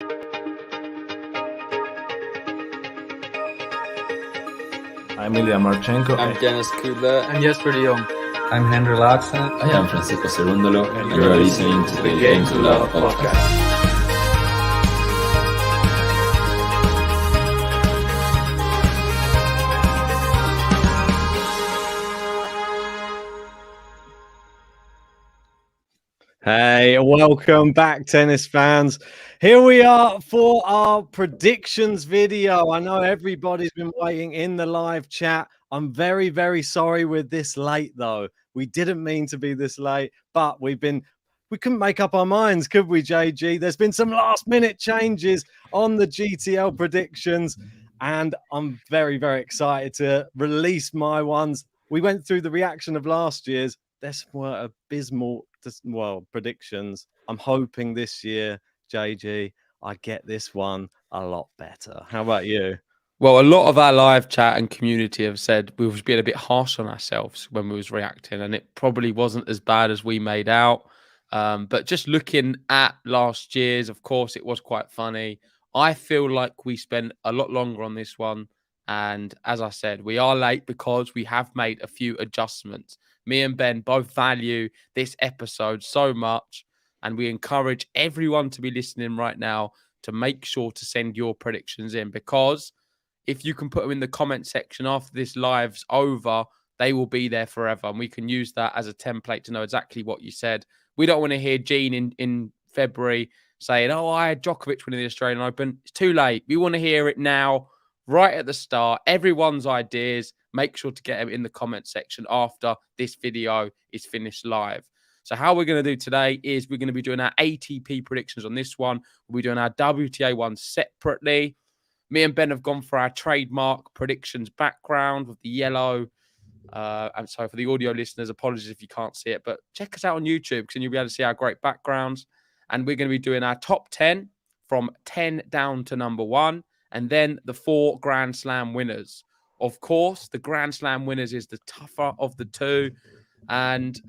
I'm Ilya Marchenko. I'm Dennis Kudla. I'm Jesper de Jong. I'm Henry Laaksonen. I am Francisco Cerundolo, and you are listening to the Game to Love podcast. Hey, welcome back, tennis fans. Here we are for our predictions video. I know everybody's been waiting in the live chat. I'm very, very sorry we're this late, though. We didn't mean to be this late, but we couldn't make up our minds, could we, JG? There's been some last-minute changes on the GTL predictions, and I'm very, very excited to release my ones. We went through the reaction of last year's. This were abysmal predictions. I'm hoping this year, JG, I get this one a lot better. How about you? Well, a lot of our live chat and community have said we was being a bit harsh on ourselves when we was reacting, and it probably wasn't as bad as we made out. But just looking at last year's, of course, it was quite funny. I feel like we spent a lot longer on this one. And as I said, we are late because we have made a few adjustments. Me and Ben both value this episode so much, and we encourage everyone to be listening right now to make sure to send your predictions in, because if you can put them in the comment section after this live's over, they will be there forever, and we can use that as a template to know exactly what you said. We don't want to hear Gene in February saying, oh, I had Djokovic winning the Australian Open. It's too late. We want to hear it now, right at the start. Everyone's ideas, make sure to get them in the comment section after this video is finished live. So how we're going to do today is we're going to be doing our ATP predictions on this one. We'll be doing our WTA one separately. Me and Ben have gone for our trademark predictions background with the yellow. And so for the audio listeners, apologies if you can't see it, but check us out on YouTube because you'll be able to see our great backgrounds. And we're going to be doing our top 10 from 10 down to number 1. And then the 4 Grand Slam winners. Of course, the Grand Slam winners is the tougher of the two. And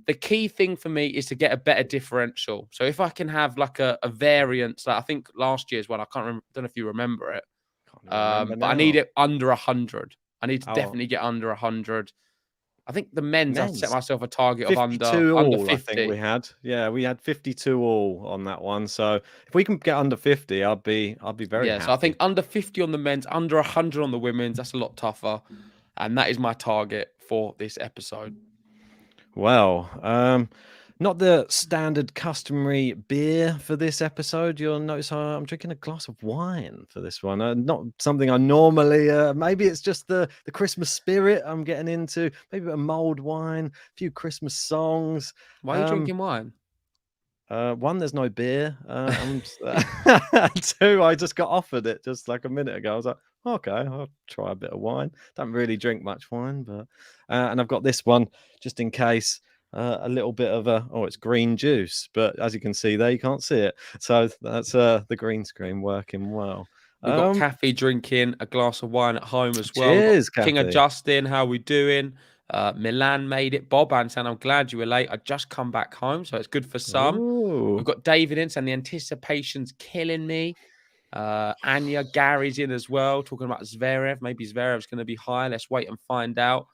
the key thing for me is to get a better differential. So if I can have like a variance, like I think last year's one, I can't remember, don't know if you remember it. But I need it under 100. I need to definitely get under 100. I think the men's I've set myself a target of under 50. I think we had. Yeah, we had 52 all on that one. So if we can get under 50, I'll be very happy. So I think under 50 on the men's, under 100 on the women's, that's a lot tougher. And that is my target for this episode. Well, not the standard customary beer for this episode. You'll notice I'm drinking a glass of wine for this one. Not something I normally, maybe it's just the Christmas spirit I'm getting into. Maybe a mulled wine, a few Christmas songs. Why are you drinking wine? One, there's no beer. 2, I just got offered it just like a minute ago. I was like, okay, I'll try a bit of wine. Don't really drink much wine, but and I've got this one just in case. A little bit of it's green juice, but as you can see there, you can't see it. So that's the green screen working well. We've got Kathy drinking a glass of wine at home as well. Cheers, King of Justin, how we doing? Milan made it. Bob saying, I'm glad you were late. I just come back home, so it's good for some. Ooh. We've got David in saying the anticipation's killing me. Anya, Gary's in as well, talking about Zverev. Maybe Zverev's going to be high. Let's wait and find out.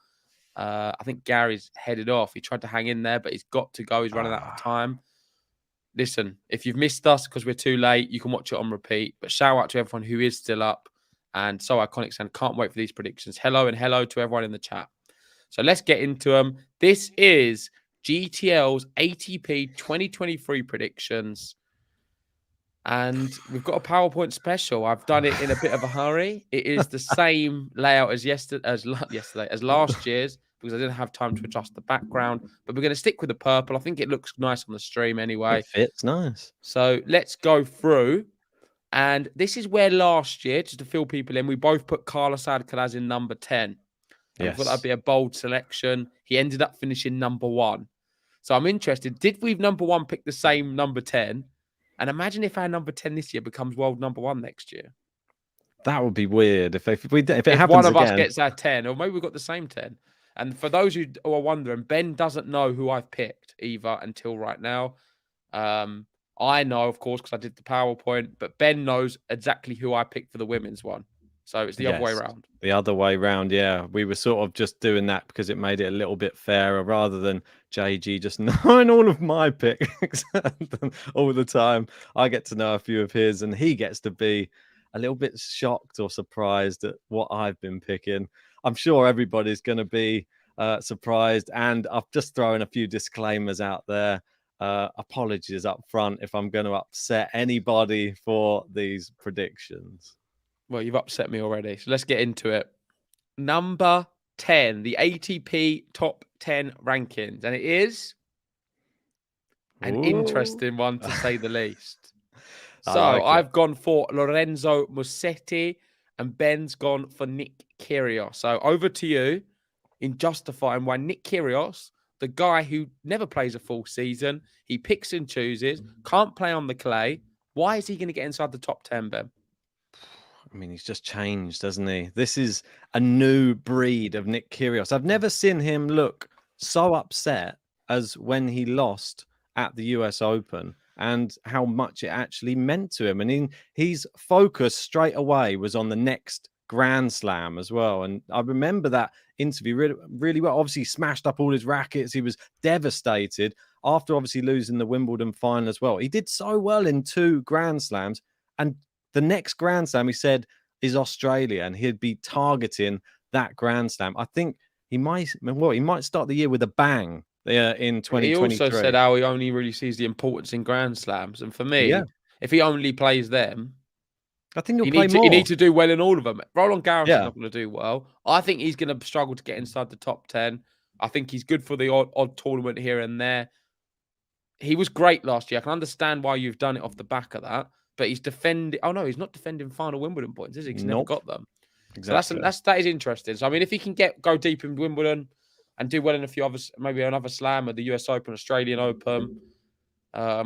I think Gary's headed off. He tried to hang in there, but he's got to go. He's running out of time. Listen, if you've missed us because we're too late, you can watch it on repeat. But shout out to everyone who is still up and so iconic and can't wait for these predictions. Hello and hello to everyone in the chat. So let's get into them. This is GTL's ATP 2023 predictions. And we've got a PowerPoint special. I've done it in a bit of a hurry. It is the same layout as last year's because I didn't have time to adjust the background. But we're going to stick with the purple. I think it looks nice on the stream anyway. It fits nice. So let's go through. And this is where last year, just to fill people in, we both put Carlos Alcaraz in number 10. Yes. I thought that'd be a bold selection. He ended up finishing number 1. So I'm interested. Did we number 1 pick the same number 10? And imagine if our number 10 this year becomes world number 1 next year. That would be weird if it happens one of again. Us gets our 10, or maybe we've got the same 10. And for those who are wondering, Ben doesn't know who I've picked either until right now. I know, of course, because I did the PowerPoint, but Ben knows exactly who I picked for the women's one. So it's the other way Yes, around. the other way round. Yeah, we were sort of just doing that because it made it a little bit fairer rather than JG just knowing all of my picks all the time. I get to know a few of his, and he gets to be a little bit shocked or surprised at what I've been picking. I'm sure everybody's going to be surprised, and I've just thrown a few disclaimers out there. Apologies up front if I'm going to upset anybody for these predictions. Well, you've upset me already. So let's get into it. Number 10, the ATP top 10 rankings. And it is an interesting one, to say the least. So I've gone for Lorenzo Musetti and Ben's gone for Nick Kyrgios. So over to you in justifying why Nick Kyrgios, the guy who never plays a full season, he picks and chooses, can't play on the clay. Why is he going to get inside the top 10, Ben? I mean, he's just changed, hasn't he? This is a new breed of Nick Kyrgios. I've never seen him look so upset as when he lost at the US Open and how much it actually meant to him. And his focus straight away was on the next Grand Slam as well. And I remember that interview really, really well. Obviously, he smashed up all his rackets. He was devastated after obviously losing the Wimbledon final as well. He did so well in 2 Grand Slams. And the next Grand Slam, he said, is Australia, and he'd be targeting that Grand Slam. I think he might start the year with a bang in 2023. He also said how he only really sees the importance in Grand Slams. And for me, if he only plays them, I think he'll play more. He needs to do well in all of them. Roland Garros is not going to do well. I think he's going to struggle to get inside the top 10. I think he's good for the odd tournament here and there. He was great last year. I can understand why you've done it off the back of that. But he's defending. Oh no, he's not defending final Wimbledon points, is he? He's never got them. Exactly. So that is interesting. So I mean, if he can go deep in Wimbledon and do well in a few others, maybe another slam at the US Open, Australian Open. I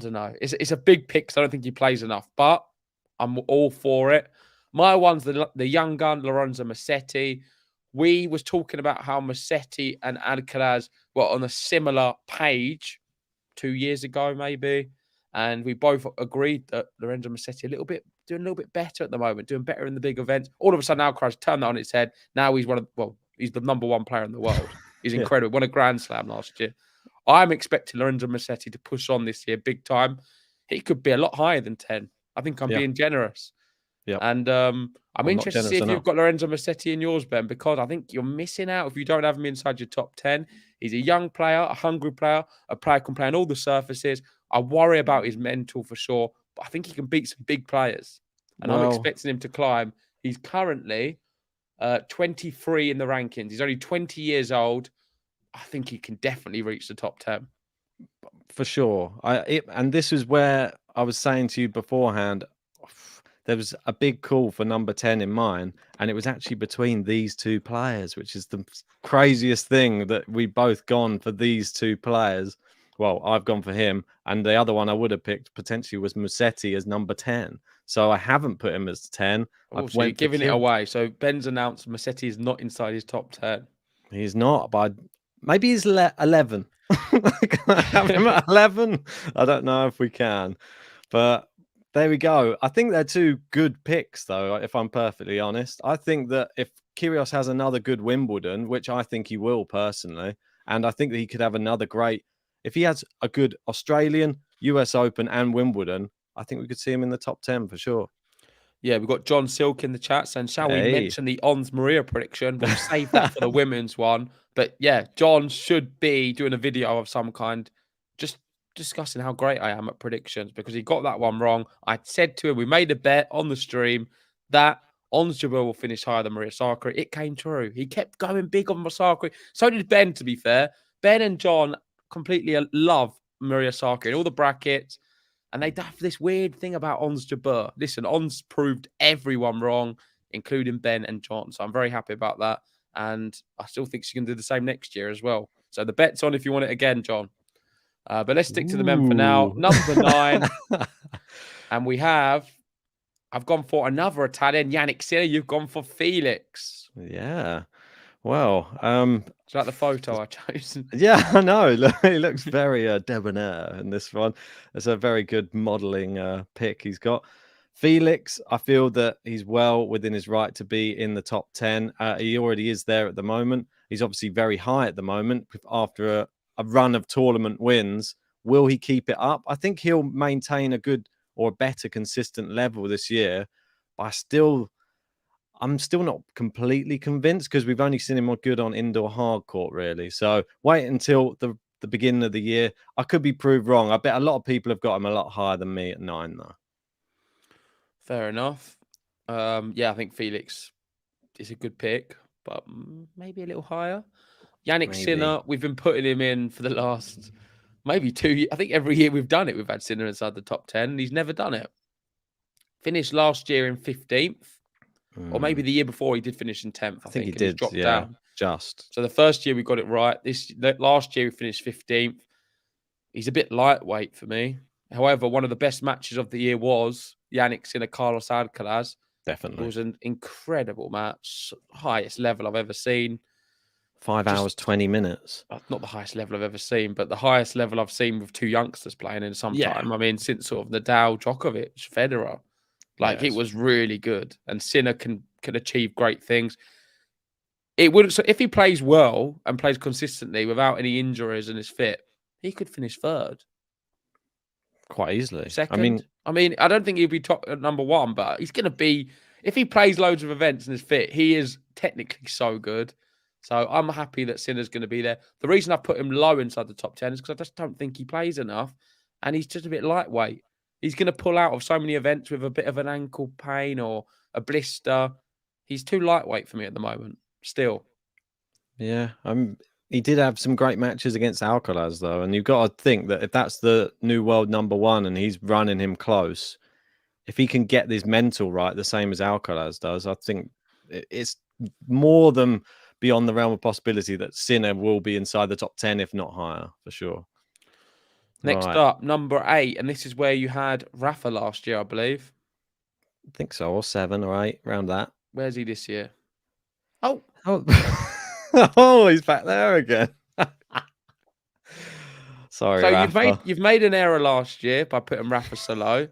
don't know. It's a big pick. So I don't think he plays enough, but I'm all for it. My one's the young gun, Lorenzo Musetti. We was talking about how Musetti and Alcaraz were on a similar page 2 years ago, maybe. And we both agreed that Lorenzo Musetti doing a little bit better at the moment, doing better in the big events. All of a sudden, Alcaraz turned that on its head. Now he's he's the number 1 player in the world. He's incredible. Won a Grand Slam last year. I'm expecting Lorenzo Musetti to push on this year big time. He could be a lot higher than 10. I think I'm being generous. Yeah. And I'm interested to see if you've got Lorenzo Musetti in yours, Ben, because I think you're missing out if you don't have him inside your top 10. He's a young player, a hungry player, a player can play on all the surfaces. I worry about his mental for sure, but I think he can beat some big players. And I'm expecting him to climb. He's currently 23 in the rankings. He's only 20 years old. I think he can definitely reach the top 10. For sure. And this is where I was saying to you beforehand, there was a big call for number 10 in mine, and it was actually between these 2 players, which is the craziest thing that we both gone for these 2 players. Well, I've gone for him, and the other one I would have picked potentially was Musetti as number 10. So I haven't put him as 10. So you're giving it away. So Ben's announced Musetti is not inside his top 10. He's not, but maybe he's 11. Can I have him at 11? I don't know if we can, but there we go. I think they're 2 good picks, though, if I'm perfectly honest. I think that if Kyrgios has another good Wimbledon, which I think he will personally, and I think that he could have another great... If he has a good Australian, US Open and Wimbledon, I think we could see him in the top 10 for sure. Yeah, we've got John Silk in the chat saying, shall we mention the Ons Maria prediction? We'll save that for the women's one. But yeah, John should be doing a video of some kind, just discussing how great I am at predictions, because he got that one wrong. I said to him, we made a bet on the stream that Ons Jabeur will finish higher than Maria Sakkari. It came true. He kept going big on Sakkari. So did Ben, to be fair. Ben and John completely love Maria Sakkari in all the brackets, and they have this weird thing about Ons Jabeur. Listen, Ons proved everyone wrong, including Ben and John. So I'm very happy about that, and I still think she can do the same next year as well. So the bet's on if you want it again, John. But let's stick to the men for now. Number 9, and I've gone for another Italian, Yannick Sinner. You've gone for Felix. Yeah. Well, It's like the photo I chose. yeah, I know. He looks very debonair in this one. It's a very good modelling pick he's got. Felix, I feel that he's well within his right to be in the top 10. He already is there at the moment. He's obviously very high at the moment after a run of tournament wins. Will he keep it up? I think he'll maintain a good or better consistent level this year. But I'm still not completely convinced because we've only seen him good on indoor hard court, really. So wait until the beginning of the year. I could be proved wrong. I bet a lot of people have got him a lot higher than me at 9, though. Fair enough. Yeah, I think Felix is a good pick, but maybe a little higher. Yannick Sinner, we've been putting him in for the last maybe 2 years. I think every year we've done it, we've had Sinner inside the top 10, and he's never done it. Finished last year in 15th, or maybe the year before he did finish in 10th. I think he and did. He's dropped Yeah, down. just. So the first year we got it right. Last year we finished 15th. He's a bit lightweight for me. However, one of the best matches of the year was Yannick Sinner, Carlos Alcaraz. Definitely. It was an incredible match, highest level I've ever seen. 5 hours, 20 minutes. Not the highest level I've ever seen, but the highest level I've seen with two youngsters playing in some time. I mean, since sort of Nadal, Djokovic, Federer. Like, it was really good. And Sinner can achieve great things. It would. So if he plays well and plays consistently without any injuries and is fit, he could finish third. Quite easily. Second. I mean, I don't think he'll be top number one, but he's going to be, if he plays loads of events and is fit, he is technically so good. So I'm happy that Sinner's going to be there. The reason I put him low inside the top 10 is because I just don't think he plays enough, and he's just a bit lightweight. He's going to pull out of so many events with a bit of an ankle pain or a blister. He's too lightweight for me at the moment, still. Yeah, he did have some great matches against Alcaraz, though, and you've got to think that if that's the new world number one and he's running him close, if he can get this mental right, the same as Alcaraz does, I think it's more than beyond the realm of possibility that Sinner will be inside the top 10, if not higher, for sure. Next up, number 8, and this is where you had Rafa last year, I believe. I think so, or 7 or 8, around that. Where's he this year? Oh. Oh, he's back there again. Sorry, so Rafa. you've made an error last year by putting Rafa so low.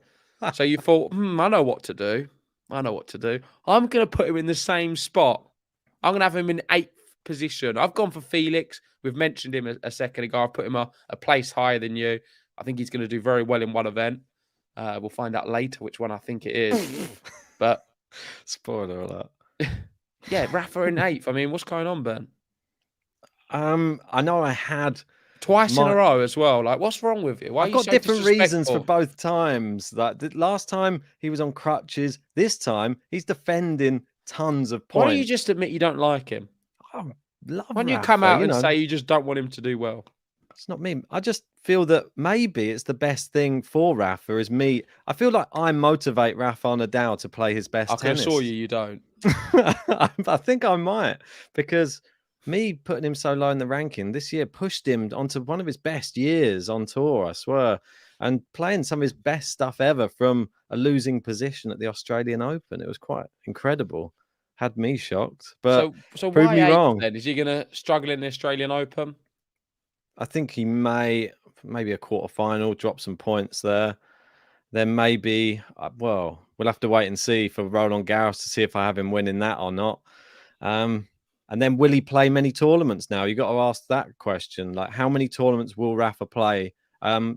So you thought, I know what to do. I'm going to put him in the same spot. I'm going to have him in 8th position. I've gone for Felix. We've mentioned him a second ago. I put him a place higher than you. I think he's going to do very well in one event. We'll find out later which one I think it is. But spoiler alert. Yeah, Rafa in 8th. I mean, what's going on, Ben? I know I had twice in a row as well. Like, what's wrong with you? Why I've got different reasons for both times. Like the last time he was on crutches. This time he's defending tons of points. Why don't you just admit you don't like him? I love Why don't you Rafa, come out and say you just don't want him to do well? It's not me. I just feel that maybe it's the best thing for Rafa is me. I feel like I motivate Rafa Nadal to play his best tennis. I can assure you don't. I think I might, because me putting him so low in the ranking this year pushed him onto one of his best years on tour, I swear, and playing some of his best stuff ever from a losing position at the Australian Open. It was quite incredible. Had me shocked, but so prove why me wrong. Then? Is he going to struggle in the Australian Open? I think he maybe a quarterfinal, drop some points there. Then maybe, well, we'll have to wait and see for Roland Garros to see if I have him winning that or not. And then will he play many tournaments now? You got to ask that question. Like, how many tournaments will Rafa play?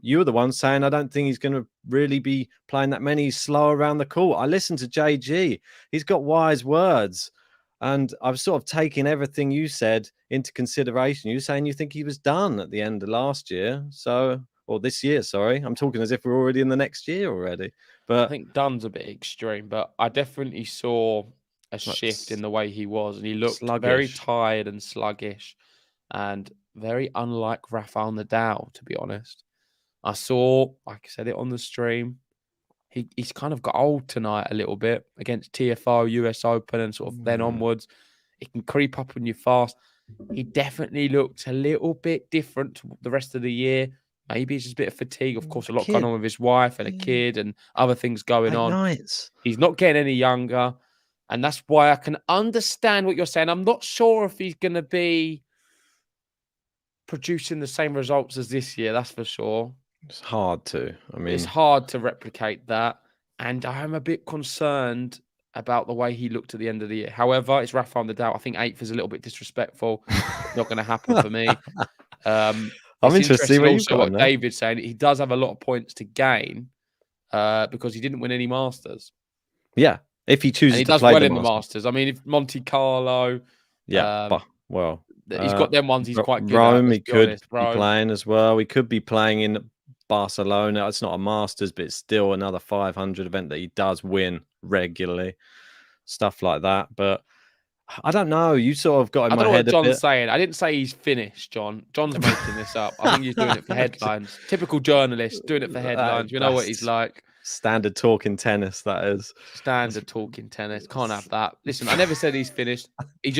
You were the one saying I don't think he's going to really be playing that many. He's slow around the court. I listened to JG. He's got wise words. And I've sort of taken everything you said into consideration. You're saying you think he was done at the end of last year. Or this year, sorry. I'm talking as if we're already in the next year already. But I think done's a bit extreme, but I definitely saw a shift in the way he was. And he looked very tired and sluggish and very unlike Rafael Nadal, to be honest. I saw, like I said it on the stream, he's kind of got old tonight a little bit against TFO, US Open, and sort of then onwards. It can creep up on you fast. He definitely looked a little bit different to the rest of the year. Maybe it's just a bit of fatigue. Of course, a lot going on with his wife and a kid and other things going on. Nights. He's not getting any younger. And that's why I can understand what you're saying. I'm not sure if he's going to be producing the same results as this year, that's for sure. It's hard to. I mean, It's hard to replicate that. And I'm a bit concerned about the way he looked at the end of the year. However, it's Rafael Nadal. I think 8th is a little bit disrespectful. Not going to happen for me. I'm It's interested to see interesting where you've also got what him now. David's saying. He does have a lot of points to gain because he didn't win any Masters. Yeah, if he And chooses he to does play well the in the Masters. Masters. I mean, if Monte Carlo, Yeah, but well, he's got them ones he's quite good Rome, at. he Let's be could honest. be Rome. playing as well. He could be playing in Barcelona. It's not a Masters, but it's still another 500 event that he does win regularly. Stuff like that. But I don't know. You sort of got in I my don't know what head a John's bit. saying. I didn't say he's finished, John. John's making this up. I think he's doing it for headlines. Typical journalist doing it for headlines. We know what he's like. Standard talk in tennis, that is. Standard talking tennis. Can't have that. Listen, I never said he's finished. He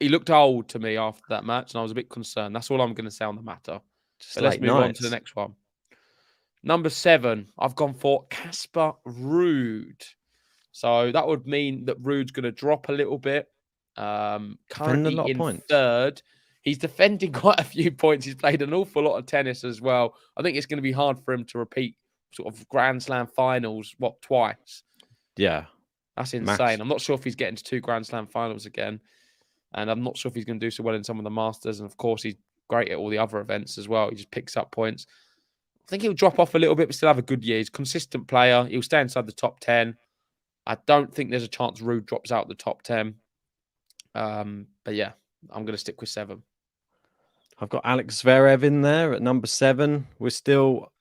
looked old to me after that match, and I was a bit concerned. That's all I'm going to say on the matter. Just But let's late move on to the nights. next one. Number 7, I've gone for Casper Ruud. So that would mean that Ruud's going to drop a little bit. Currently lot of in points. 3rd. He's defending quite a few points. He's played an awful lot of tennis as well. I think it's going to be hard for him to repeat sort of Grand Slam finals, twice? Yeah. That's insane. Max. I'm not sure if he's getting to 2 Grand Slam finals again. And I'm not sure if he's going to do so well in some of the Masters. And of course, he's great at all the other events as well. He just picks up points. I think he'll drop off a little bit, but still have a good year. He's a consistent player. He'll stay inside the top 10. I don't think there's a chance Ruud drops out the top 10. But yeah, I'm going to stick with 7. I've got Alex Zverev in there at number 7. We're still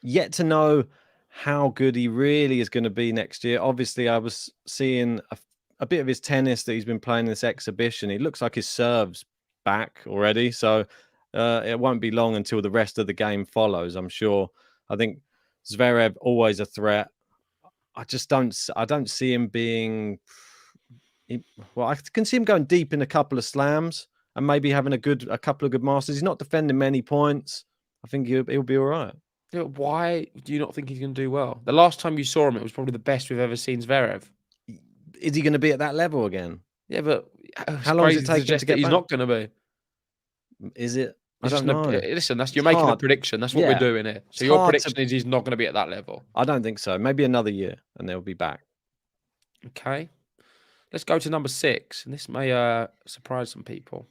yet to know how good he really is going to be next year. Obviously, I was seeing a bit of his tennis that he's been playing in this exhibition. He looks like his serve's back already. So it won't be long until the rest of the game follows, I'm sure. I think Zverev always a threat. I don't see him being... Well, I can see him going deep in a couple of slams and maybe having a couple of good Masters. He's not defending many points. I think he'll be all right. Yeah, why do you not think he's going to do well? The last time you saw him, it was probably the best we've ever seen Zverev. Is he going to be at that level again? Yeah, but how long does it take him to get he's back? not going to be. Is it? I don't know. Listen, you're making a prediction. That's what we're doing here. So your prediction is he's not going to be at that level. I don't think so. Maybe another year and they'll be back. Okay. Let's go to number 6. And this may surprise some people.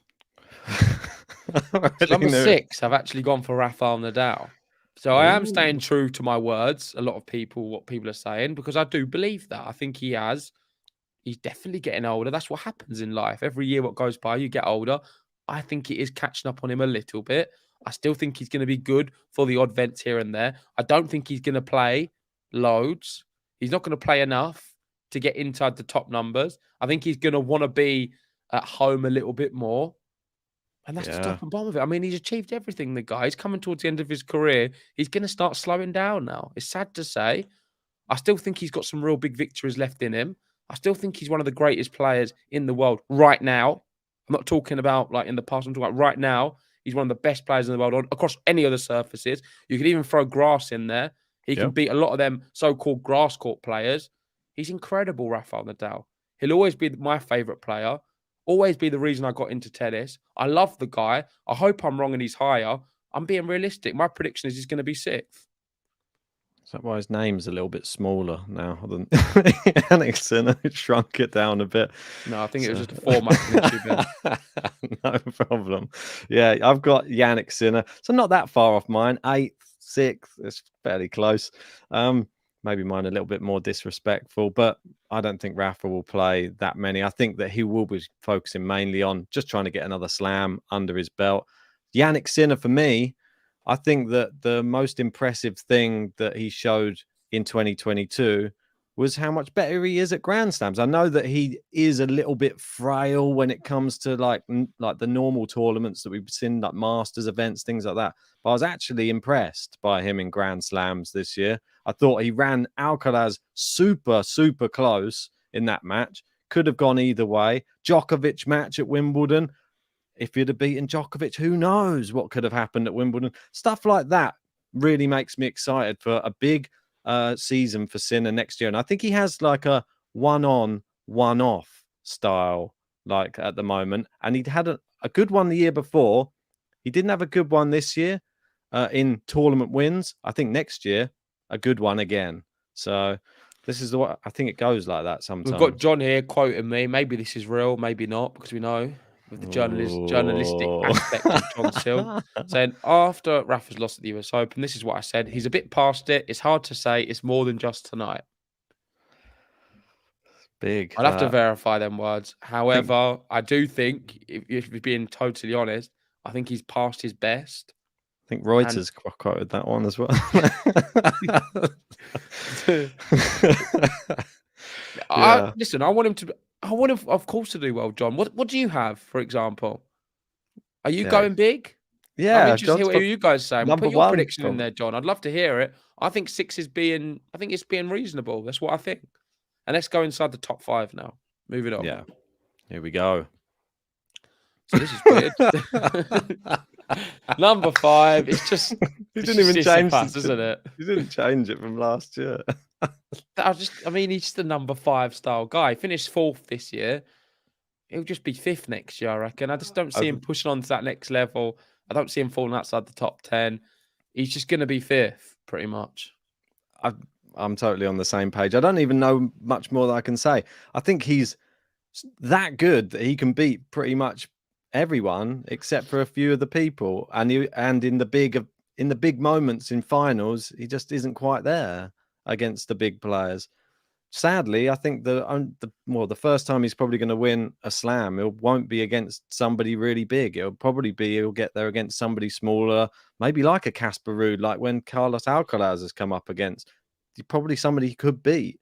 Number 6, I've actually gone for Rafael Nadal. So I am staying true to my words. What people are saying, because I do believe that. I think he's definitely getting older. That's what happens in life. Every year what goes by, you get older. I think it is catching up on him a little bit. I still think he's going to be good for the odd vents here and there. I don't think he's going to play loads. He's not going to play enough to get inside the top numbers. I think he's going to want to be at home a little bit more. And that's the top and bottom of it. I mean, he's achieved everything, the guy. He's coming towards the end of his career. He's going to start slowing down now. It's sad to say. I still think he's got some real big victories left in him. I still think he's one of the greatest players in the world right now. I'm not talking about like in the past. I'm talking about right now. He's one of the best players in the world across any other surfaces. You could even throw grass in there. He can beat a lot of them so-called grass court players. He's incredible, Rafael Nadal. He'll always be my favourite player. Always be the reason I got into tennis. I love the guy. I hope I'm wrong and he's higher. I'm being realistic. My prediction is he's going to be 6th. Is that why his name's a little bit smaller now than Yannick Sinner? Shrunk it down a bit. No, I think it was just a format. No problem. Yeah, I've got Yannick Sinner. So not that far off mine. 8th, 6th. It's fairly close. Maybe mine a little bit more disrespectful, but I don't think Rafa will play that many. I think that he will be focusing mainly on just trying to get another slam under his belt. Yannick Sinner, for me, I think that the most impressive thing that he showed in 2022 was how much better he is at Grand Slams. I know that he is a little bit frail when it comes to like the normal tournaments that we've seen, like Masters events, things like that. But I was actually impressed by him in Grand Slams this year. I thought he ran Alcaraz super, super close in that match. Could have gone either way. Djokovic match at Wimbledon. If you'd have beaten Djokovic, who knows what could have happened at Wimbledon. Stuff like that really makes me excited for a big season for Sinner next year. And I think he has like a one-on, one-off style like at the moment, and he'd had a good one the year before. He didn't have a good one this year in tournament wins. I think next year a good one again. So this is the way I think it goes like that sometimes. We've got John here quoting me. Maybe this is real, maybe not, because we know with the journalistic aspect of John Sill saying after Rafa's lost at the US Open, this is what I said. He's a bit past it. It's hard to say. It's more than just tonight. Big. I'd have to verify them words. However, I do think, if we're being totally honest, I think he's past his best. I think Reuters quoted that one as well. Listen, I want him, of course, to do well, John. What do you have, for example? Are you going big? Yeah, I'm interested to hear what you guys say. Put your prediction in there, John. I'd love to hear it. I think 6 is being reasonable. That's what I think. And let's go inside the top 5 now. Moving on. Yeah. Here we go. So this is weird. Number 5. It's just he didn't even change it, isn't it? He didn't change it from last year. He's just a number 5 style guy. He finished 4th this year. He'll just be 5th next year, I reckon. I just don't see him pushing on to that next level. I don't see him falling outside the top 10. He's just going to be 5th, pretty much. I'm totally on the same page. I don't even know much more that I can say. I think he's that good that he can beat pretty much everyone except for a few of the people. And in the big moments in finals, he just isn't quite there against the big players. Sadly, I think the first time he's probably going to win a slam, it won't be against somebody really big. It'll probably be he'll get there against somebody smaller, maybe like a Casper Ruud, like when Carlos Alcaraz has come up against. Probably somebody he could beat,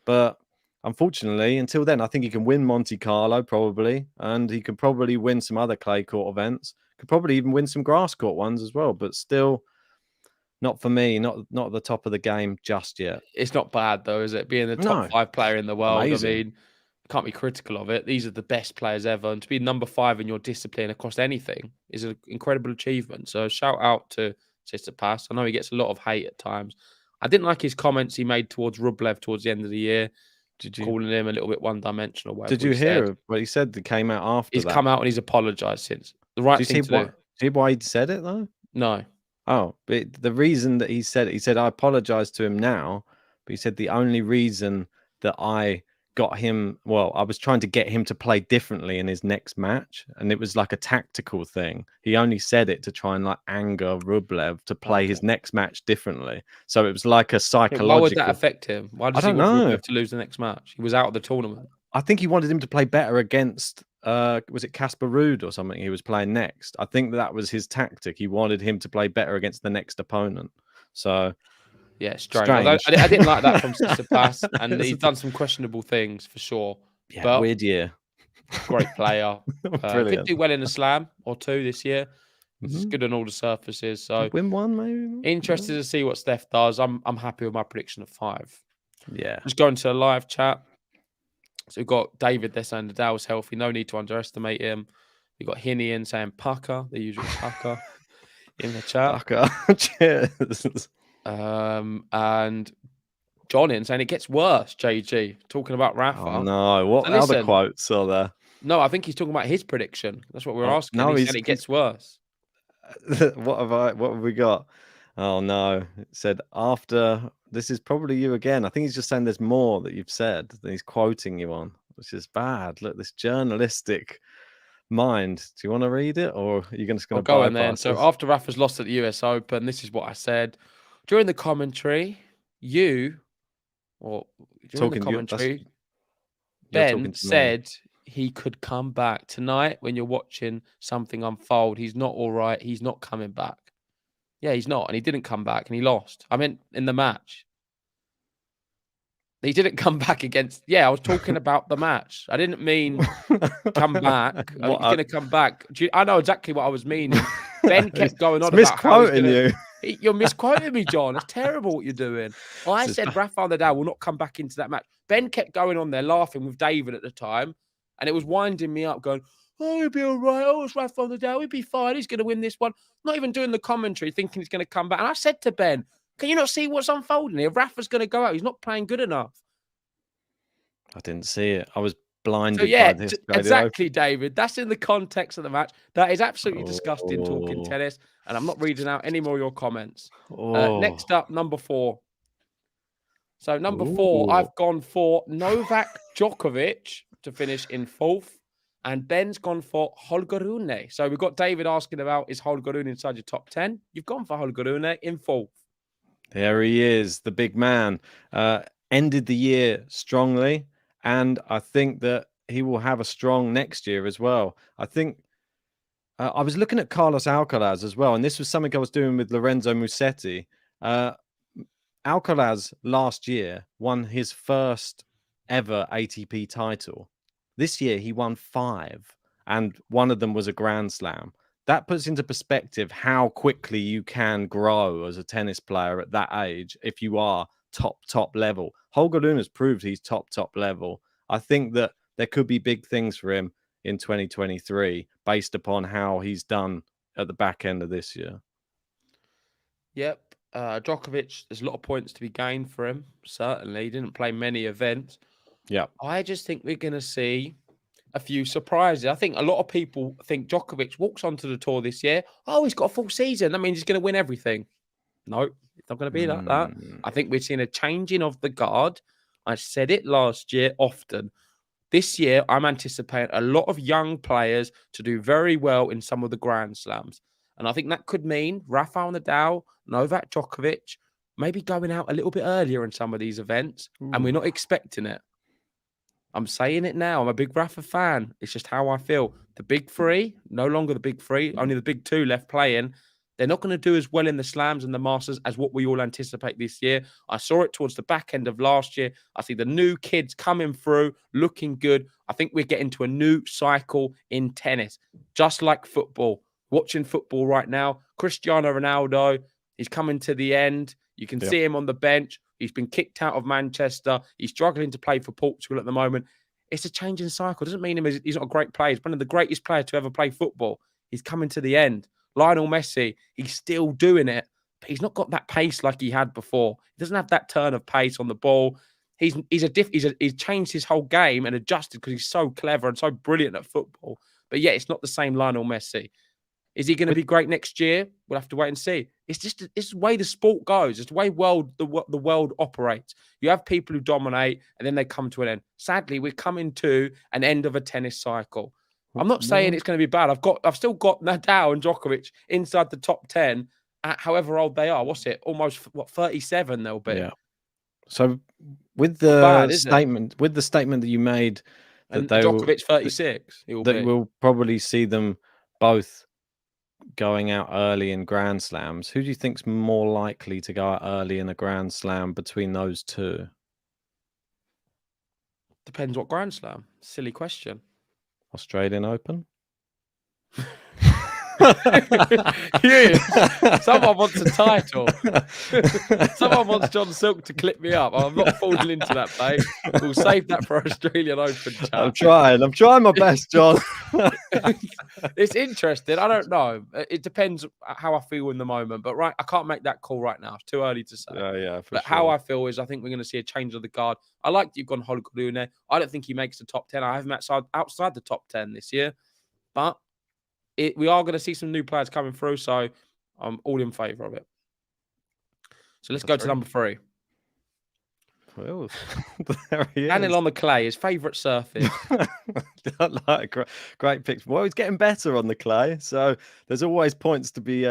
but unfortunately, until then, I think he can win Monte Carlo probably, and he could probably win some other clay court events. Could probably even win some grass court ones as well, but still. Not for me, not at the top of the game just yet. It's not bad though, is it? Being the top 5 player in the world, amazing. I mean, can't be critical of it. These are the best players ever, and to be number 5 in your discipline across anything is an incredible achievement. So shout out to Tsitsipas. I know he gets a lot of hate at times. I didn't like his comments he made towards Rublev towards the end of the year. Calling him a little bit one-dimensional? Did you hear what he said that came out after he's come out and he's apologised since. The right thing to do. Did you hear why he said it though? No. Oh, but the reason that he said I apologize to him now, but he said the only reason that I got him, I was trying to get him to play differently in his next match, and it was like a tactical thing. He only said it to try and like anger Rublev to play his next match differently. So it was like a psychological. Why would that affect him? Why does he want Rublev to lose the next match? He was out of the tournament. I think he wanted him to play better against, was it Casper Ruud or something he was playing next? I think that was his tactic. He wanted him to play better against the next opponent. So, yeah, strange. I didn't like that from Tsitsipas, and he's done some questionable things for sure. Yeah, but weird year. Great player. Could do well in a slam or 2 this year. He's good on all the surfaces. So win one, maybe. Interested to see what Steph does. I'm happy with my prediction of 5. Yeah. Just going to a live chat. So we've got David there saying Nadal's healthy. No need to underestimate him. We've got Hinian saying Pucker, the usual Pucker in the chat. Pucker. Cheers. And John in saying it gets worse, JG. Talking about Rafa. Oh, no. What other quotes are there? No, I think he's talking about his prediction. That's what we're asking. No, he said it gets worse. What have we got? Oh, no. It said after... This is probably you again. I think he's just saying there's more that you've said that he's quoting you on, which is bad. Look, this journalistic mind. Do you want to read it, or are you just going to go on then? So after Rafa's lost at the US Open, this is what I said during the commentary. Ben said he could come back tonight when you're watching something unfold. He's not all right. He's not coming back. Yeah, he's not. And he didn't come back and he lost. I meant in the match. He didn't come back against... Yeah, I was talking about the match. I didn't mean come back. He's going to come back. I know exactly what I was meaning. Ben kept going on about how You're misquoting me, John. It's terrible what you're doing. I said Rafael Nadal will not come back into that match. Ben kept going on there laughing with David at the time. And it was winding me up going... Oh, he'll be all right. Oh, it's Rafael Nadal. He'll be fine. He's going to win this one. Not even doing the commentary, thinking he's going to come back. And I said to Ben, can you not see what's unfolding here? Rafa's going to go out. He's not playing good enough. I didn't see it. I was blinded yeah, by this. exactly, David. That's in the context of the match. That is absolutely disgusting talking Oh. tennis, and I'm not reading out any more of your comments. Oh. Next up, number 4. So number 4, Ooh. I've gone for Novak Djokovic to finish in 4th, and Ben's gone for Holger Rune. So we've got David asking about, is Holger Rune inside your top 10? You've gone for Holger Rune in 4th. There he is, the big man. Ended the year strongly, and I think that he will have a strong next year as well. I think I was looking at Carlos Alcaraz as well, and this was something I was doing with Lorenzo Musetti. Alcaraz last year won his first ever ATP title. This year he won 5, and one of them was a Grand Slam. That puts into perspective how quickly you can grow as a tennis player at that age if you are top level. Holger Rune has proved he's top level. I think that there could be big things for him in 2023 based upon how he's done at the back end of this year. Yep. Djokovic, there's a lot of points to be gained for him. Certainly. He didn't play many events. Yeah. I just think we're going to see a few surprises. I think a lot of people think Djokovic walks onto the tour this year. Oh, he's got a full season. That means he's going to win everything. No, it's not going to be like that. I think we're seeing a changing of the guard. I said it last year often. This year, I'm anticipating a lot of young players to do very well in some of the Grand Slams. And I think that could mean Rafael Nadal, Novak Djokovic, maybe going out a little bit earlier in some of these events. And we're not expecting it. I'm saying it now. I'm a big Rafa fan. It's just how I feel. The big 3, no longer the big 3, only the big 2 left playing. They're not going to do as well in the slams and the masters as what we all anticipate this year. I saw it towards the back end of last year. I see the new kids coming through, looking good. I think we're getting to a new cycle in tennis, just like football. Watching football right now, Cristiano Ronaldo, he's coming to the end. You can see him on the bench. He's been kicked out of Manchester. He's struggling to play for Portugal at the moment. It's a changing cycle. It doesn't mean he's not a great player. He's one of the greatest players to ever play football. He's coming to the end. Lionel Messi, he's still doing it, but he's not got that pace like he had before. He doesn't have that turn of pace on the ball. He's changed his whole game and adjusted because he's so clever and so brilliant at football. But yeah, it's not the same Lionel Messi. Is he going to be great next year? We'll have to wait and see. It's the way the sport goes. It's the way the world operates. You have people who dominate and then they come to an end. Sadly, we're coming to an end of a tennis cycle. I'm not saying it's going to be bad. I've still got Nadal and Djokovic inside the top 10 at however old they are. What's it? Almost 37 they'll be. Yeah. So with the statement that you made that Djokovic 36, we'll probably see them both going out early in Grand Slams. Who do you think's more likely to go out early in a Grand Slam between those two? Depends what Grand Slam. Silly question. Australian Open? Someone wants a title. Someone wants John Silk to clip me up. I'm not falling into that bait. We'll save that for Australian Open chat. I'm trying my best, John. It's interesting. I don't know. It depends how I feel in the moment. But I can't make that call right now. It's too early to say. Yeah, but sure. How I feel is I think we're going to see a change of the guard. I like that you've gone Holger Rune. I don't think he makes the top 10. I have him outside the top 10 this year. But we are going to see some new players coming through, so I'm all in favour of it. So let's go to number 3. Well, there he is. Daniel on the clay, his favourite surface. Like great picks. Well, he's getting better on the clay, so there's always points to be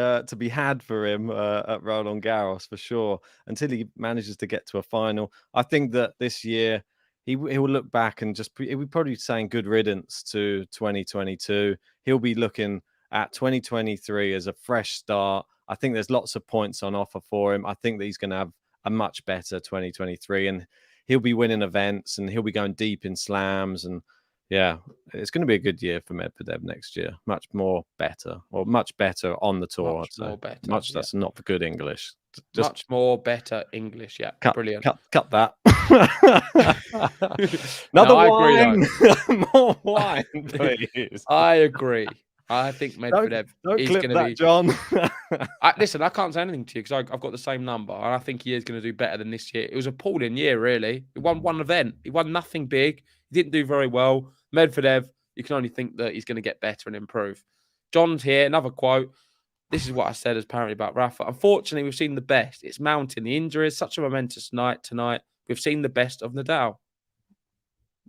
had for him at Roland Garros for sure. Until he manages to get to a final, I think that this year he will look back and he'll be probably saying good riddance to 2022. He'll be looking at 2023 as a fresh start. I think there's lots of points on offer for him. I think that he's going to have a much better 2023, and he'll be winning events and he'll be going deep in slams. And yeah, it's going to be a good year for Medvedev next year. Much better on the tour. Much more better. That's not for good English. Much more better English. Yeah, brilliant. Cut that. Another wine. More wine, please. I agree. I think Medvedev is going to be. John. Listen, I can't say anything to you because I've got the same number, and I think he is going to do better than this year. It was an appalling year, really. He won one event. He won nothing big. He He didn't do very well. Medvedev, you can only think that he's going to get better and improve. John's here, another quote. This is what I said apparently about Rafa. Unfortunately, we've seen the best. It's mounting. The injury is such a momentous night tonight. We've seen the best of Nadal.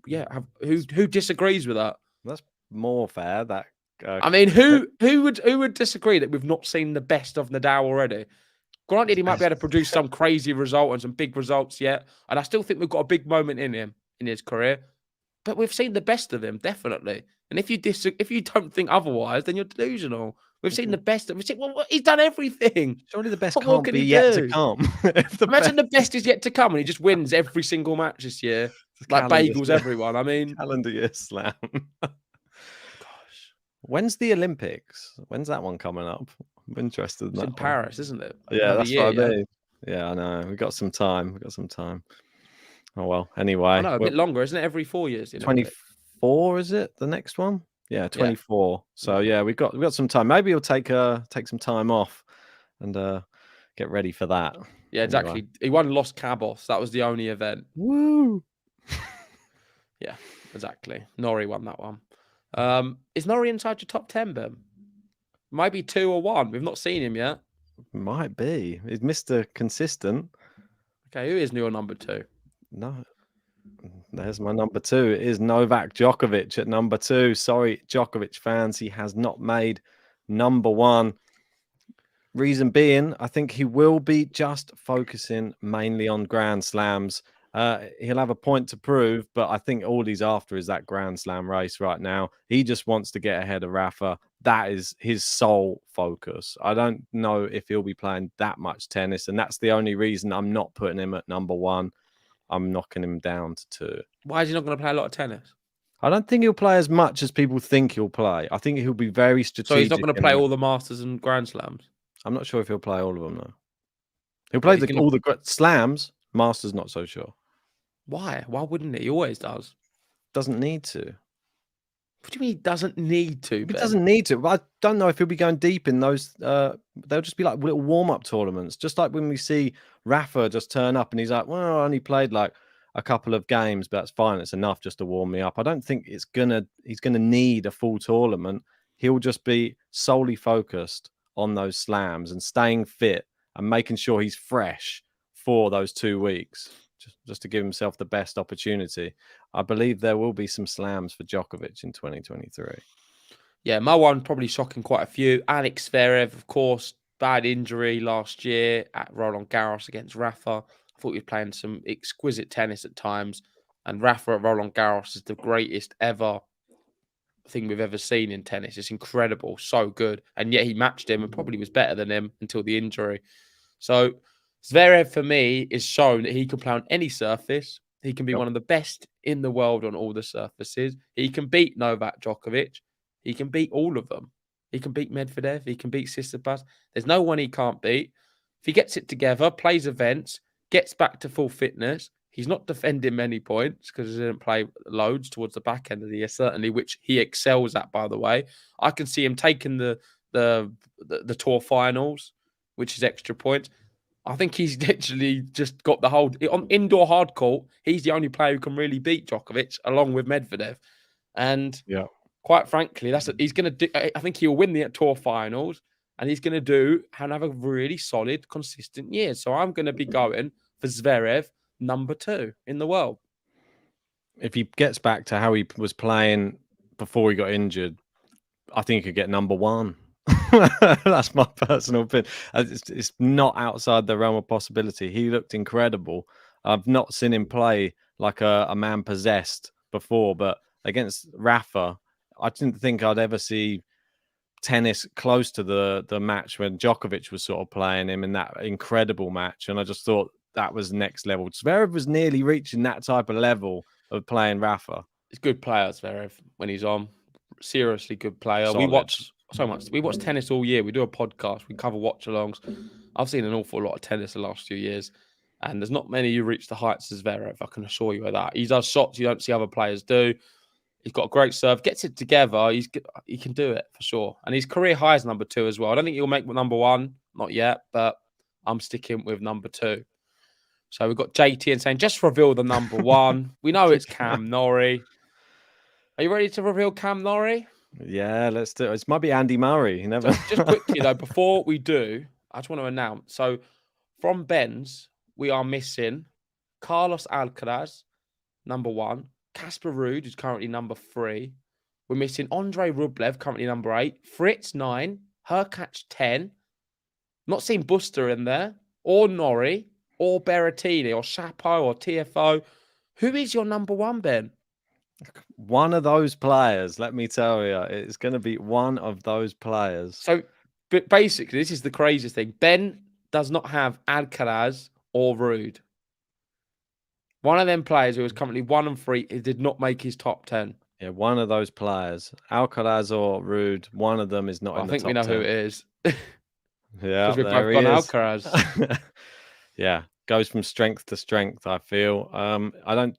Yeah, who disagrees with that? That's more fair. That I mean, who would disagree that we've not seen the best of Nadal already? Granted, he might be able to produce some crazy result and some big results yet, and I still think we've got a big moment in him in his career. But we've seen the best of him, definitely. And if you don't think otherwise, then you're delusional. We've seen the best of him. Well, he's done everything. Surely the best What more can't can be he yet do? to come. Imagine the best is yet to come, and he just wins every single match this year, like bagels everyone. I mean, calendar year slam. gosh, When's the Olympics? When's that one coming up? I'm interested in it's that in one. Paris, isn't it? Yeah, Another that's year, what I mean. Yeah, I know. We got some time. Oh well. Anyway, I know, a bit longer, isn't it? Every 4 years. 24 is it? The next one? Yeah, 24. So yeah, we got some time. Maybe he'll take some time off and get ready for that. Yeah, exactly. Anyway. He won Los Cabos. That was the only event. Woo! Yeah, exactly. Norrie won that one. Is Norrie inside your top 10, Ben? Might be 2 or 1. We've not seen him yet. Might be. He's Mr. Consistent. Okay, who is your number 2? No. There's my number 2. It is Novak Djokovic at number 2. Sorry, Djokovic fans, he has not made number 1. Reason being, I think he will be just focusing mainly on Grand Slams. He'll have a point to prove, but I think all he's after is that Grand Slam race right now. He just wants to get ahead of Rafa. That is his sole focus. I don't know if he'll be playing that much tennis, and that's the only reason I'm not putting him at number 1. I'm knocking him down to 2. Why is he not going to play a lot of tennis? I don't think he'll play as much as people think he'll play. I think he'll be very strategic. So he's not going to play all the Masters and Grand Slams? I'm not sure if he'll play all of them, though. He'll play all the slams. Masters, not so sure. Why? Why wouldn't he? He always does. Doesn't need to. What do you mean he doesn't need to? He doesn't need to. But I don't know if he'll be going deep in those. They'll just be like little warm-up tournaments. Just like when we see Rafa just turn up and he's like, well, I only played like a couple of games, but that's fine. It's enough just to warm me up. I don't think he's gonna need a full tournament. He'll just be solely focused on those slams and staying fit and making sure he's fresh for those 2 weeks, just to give himself the best opportunity. I believe there will be some slams for Djokovic in 2023. Yeah, my one probably shocking quite a few. Alex Zverev, of course, bad injury last year at Roland Garros against Rafa. I thought he was playing some exquisite tennis at times. And Rafa at Roland Garros is the greatest ever thing we've ever seen in tennis. It's incredible, so good. And yet he matched him and probably was better than him until the injury. So Zverev, for me, is shown that he can play on any surface. He can be one of the best in the world on all the surfaces. He can beat Novak Djokovic. He can beat all of them. He can beat Medvedev. He can beat Tsitsipas. There's no one he can't beat. If he gets it together, plays events, gets back to full fitness, he's not defending many points because he didn't play loads towards the back end of the year, certainly, which he excels at, by the way. I can see him taking the tour finals, which is extra points. I think he's literally just got the whole on indoor hard court. He's the only player who can really beat Djokovic, along with Medvedev. And quite frankly, he's going to do. I think he'll win the tour finals, and he's going to have a really solid, consistent year. So I'm going to be going for Zverev, number 2 in the world. If he gets back to how he was playing before he got injured, I think he could get number 1. That's my personal opinion. It's not outside the realm of possibility. He looked incredible. I've not seen him play like a man possessed before, but against Rafa, I didn't think I'd ever see tennis close to the match when Djokovic was sort of playing him in that incredible match. And I just thought that was next level. Zverev was nearly reaching that type of level of playing Rafa. He's a good player, Zverev, when he's on. Seriously good player. Solid. We watch so much. We watch tennis all year. We do a podcast. We cover watch-alongs. I've seen an awful lot of tennis the last few years, and there's not many who reach the heights of Zverev, I can assure you of that. He does shots you don't see other players do. He's got a great serve. Gets it together. He can do it for sure. And his career high is number 2 as well. I don't think he'll make number 1. Not yet, but I'm sticking with number 2. So we've got JT and saying, just reveal the number 1. We know it's Cam Norrie. Are you ready to reveal Cam Norrie? Yeah, let's do it. It might be Andy Murray. You never. So just quickly though, before we do, I just want to announce. So from Ben's, we are missing Carlos Alcaraz, number 1. Casper Ruud is currently number 3. We're missing Andre Rublev, currently number 8. Fritz 9. Hurkacz 10. Not seen Buster in there, or Norrie, or Berrettini, or Chapo, or TFO. Who is your number 1, Ben? One of those players, let me tell you, it's going to be one of those players. So, but basically, this is the craziest thing. Ben does not have Alcaraz or Ruud. One of them players who is currently 1 and 3, it did not make his top 10. Yeah, one of those players, Alcaraz or Ruud, one of them is not in the top 10. I think we know who it is. Yeah, Because we've there both he gone is. Alcaraz. Yeah, goes from strength to strength, I feel. I don't,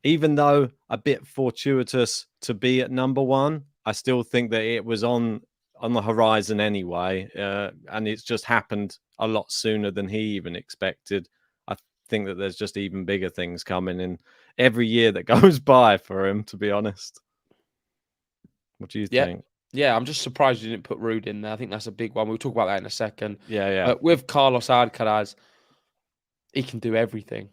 even though a bit fortuitous to be at number 1, I still think that it was on the horizon anyway, and it's just happened a lot sooner than he even expected. I think that there's just even bigger things coming in every year that goes by for him, to be honest. What do you think? Yeah, I'm just surprised you didn't put Ruud in there. I think that's a big one. We'll talk about that in a second. Yeah. With Carlos Alcaraz, he can do everything.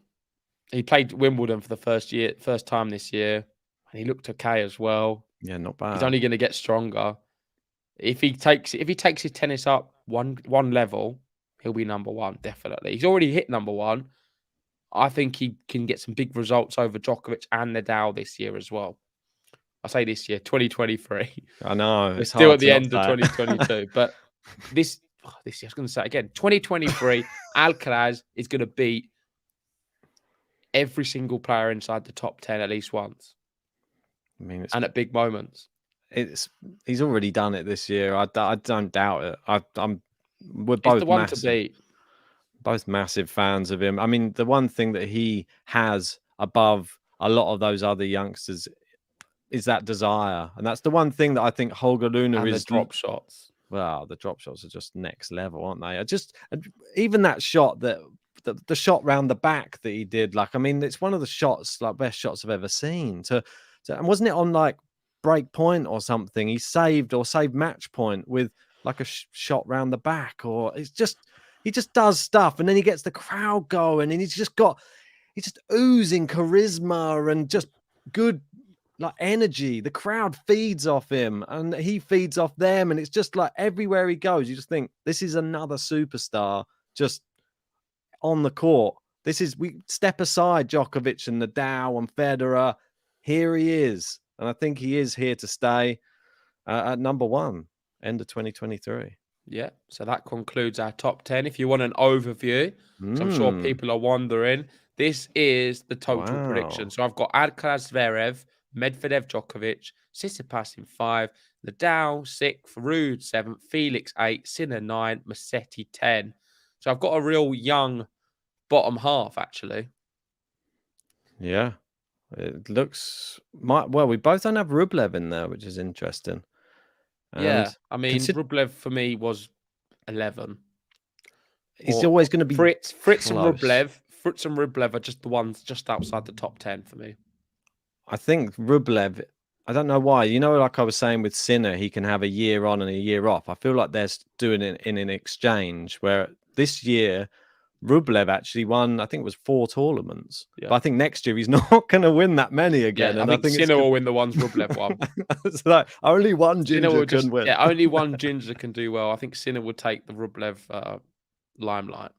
He played Wimbledon for the first time this year, and he looked okay as well. Yeah, not bad. He's only going to get stronger. If he takes his tennis up one level, he'll be number 1, definitely. He's already hit number 1. I think he can get some big results over Djokovic and Nadal this year as well. I say this year, 2023. I know. We're It's still hard at to the not end of say it. 2022. But this year, I was going to say it again, 2023, Alcaraz is going to beat every single player inside the top 10 at least once. I mean, and at big moments. He's already done it this year. I don't doubt it. We're It's both the one massive, to beat. both massive fans of him. I mean, the one thing that he has above a lot of those other youngsters is that desire, and that's the one thing that I think Holger Luna And is the drop shots. Well, the drop shots are just next level, aren't they? Even that shot that the shot round the back that he did, like, I mean, it's one of the shots, like, best shots I've ever seen. And wasn't it on like break point or something? He saved match point with like a shot round the back, or he just does stuff, and then he gets the crowd going, and he's just oozing charisma and just good, like, energy. The crowd feeds off him and he feeds off them, and it's just like everywhere he goes, you just think this is another superstar just on the court. We step aside Djokovic and Nadal and Federer. Here he is, and I think he is here to stay at number 1 end of 2023. Yeah, so that concludes our top 10. If you want an overview, so I'm sure people are wondering, this is the total prediction. So I've got Alcaraz, Zverev, Medvedev, Djokovic, Tsitsipas in 5, Nadal 6, Ruud 7, Felix 8, Sinner 9, Musetti 10. So I've got a real young bottom half, actually. Yeah, it looks well. We both don't have Rublev in there, which is interesting. Yeah, I mean, Rublev for me was 11. He's always going to be Fritz and Rublev. Fritz and Rublev are just the ones just outside the top 10 for me. I think Rublev, I don't know why. You know, like I was saying with Sinner, he can have a year on and a year off. I feel like they're doing it in an exchange, where this year Rublev actually won, I think it was 4 tournaments. Yeah. But I think next year he's not going to win that many again. Yeah, and I think Sinner will win the ones Rublev won. It's like only one ginger can win. Yeah, only one ginger can do well. I think Sinner would take the Rublev limelight.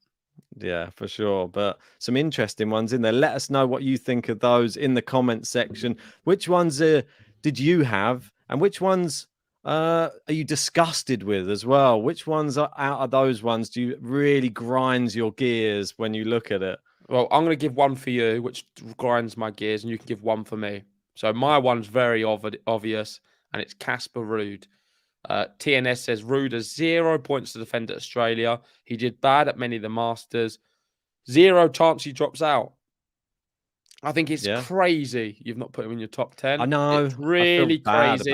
Yeah, for sure. But some interesting ones in there. Let us know what you think of those in the comment section. Which ones did you have, and which ones are you disgusted with as well? Which ones out of those ones do you really grinds your gears when you look at it? Well, I'm going to give one for you, which grinds my gears, and you can give one for me. So my one's very obvious, and it's Casper Ruud. TNS says Ruud has 0 points to defend at Australia. He did bad at many of the Masters. 0 chance he drops out. I think it's crazy you've not put him in your top 10. I know. It's really crazy.